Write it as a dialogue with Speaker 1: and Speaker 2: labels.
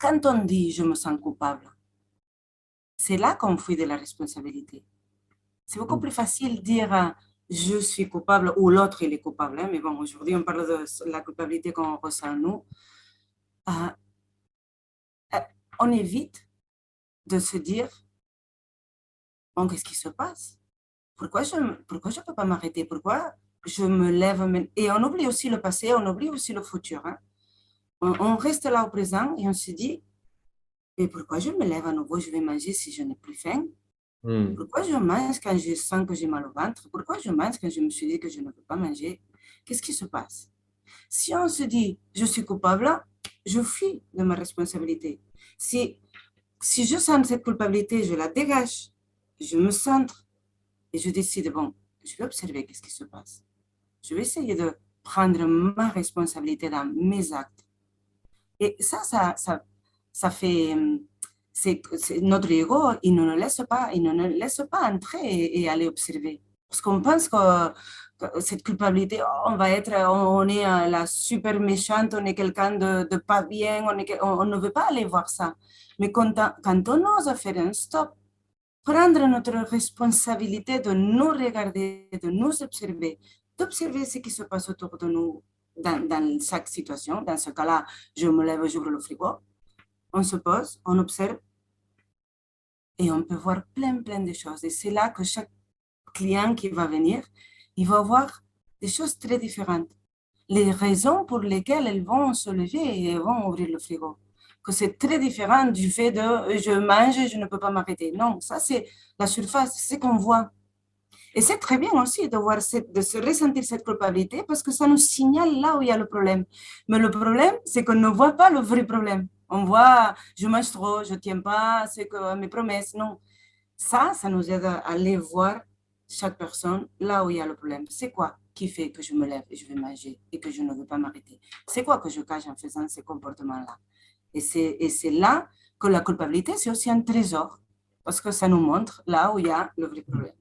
Speaker 1: Quand on dit je me sens coupable, c'est là qu'on fuit de la responsabilité. C'est beaucoup plus facile de dire je suis coupable ou l'autre il est coupable. Hein, mais bon, aujourd'hui on parle de la culpabilité qu'on ressent nous. Euh, on évite de se dire bon, qu'est-ce qui se passe? Pourquoi je peux pas m'arrêter? Pourquoi je me lève? Et on oublie aussi le passé, on oublie aussi le futur. Hein. On reste là au présent et on se dit mais pourquoi je me lève à nouveau? Je vais manger si je n'ai plus faim.
Speaker 2: Mm.
Speaker 1: Pourquoi je mange quand je sens que j'ai mal au ventre? Pourquoi je mange quand je me suis dit que je ne peux pas manger? Qu'est-ce qui se passe? Si on se dit, je suis coupable, je fuis de ma responsabilité. Si je sens cette culpabilité, je la dégage, je me centre et je décide, bon, je vais observer qu'est-ce qui se passe. Je vais essayer de prendre ma responsabilité dans mes actes. Et ça fait, notre ego, il ne nous laisse pas, il ne nous laisse pas entrer et aller observer. Parce qu'on pense que cette culpabilité, oh, on est la super méchante, on est quelqu'un de pas bien, on ne veut pas aller voir ça. Mais quand on ose faire un stop, prendre notre responsabilité de nous regarder, de nous observer, d'observer ce qui se passe autour de nous dans chaque situation. Dans ce cas-là, je me lève, j'ouvre le frigo, on se pose, on observe et on peut voir plein de choses. Et c'est là que chaque client qui va venir, il va voir des choses très différentes. Les raisons pour lesquelles elles vont se lever et vont ouvrir le frigo. Que c'est très différent du fait de je mange et je ne peux pas m'arrêter. Non, ça c'est la surface, c'est ce qu'on voit. Et c'est très bien aussi de voir de se ressentir cette culpabilité parce que ça nous signale là où il y a le problème. Mais le problème, c'est qu'on ne voit pas le vrai problème. On voit, je mange trop, je ne tiens pas c'est que mes promesses. Non, ça nous aide à aller voir chaque personne là où il y a le problème. C'est quoi qui fait que je me lève et je vais manger et que je ne veux pas m'arrêter? C'est quoi que je cache en faisant ces comportements-là? Et c'est là que la culpabilité, c'est aussi un trésor parce que ça nous montre là où il y a le vrai problème.